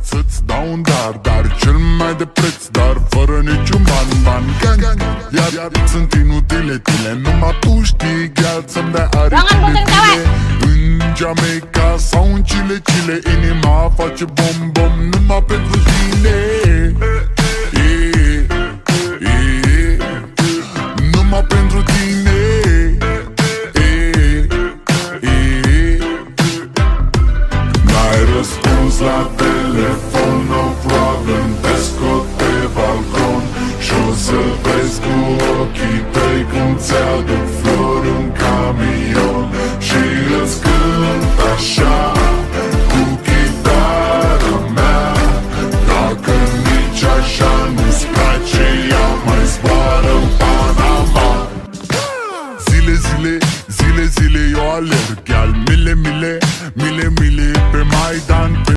Să-ți dau un dar cel mai de preț, dar fără niciun ban. Iar sunt inutile tine, numai tu știi, gheal, să-mi dai aripile tine. În Jamaica sau în Chile, inima face bom numai pentru tine. Numai pentru tine. N-ai răspuns la telefon,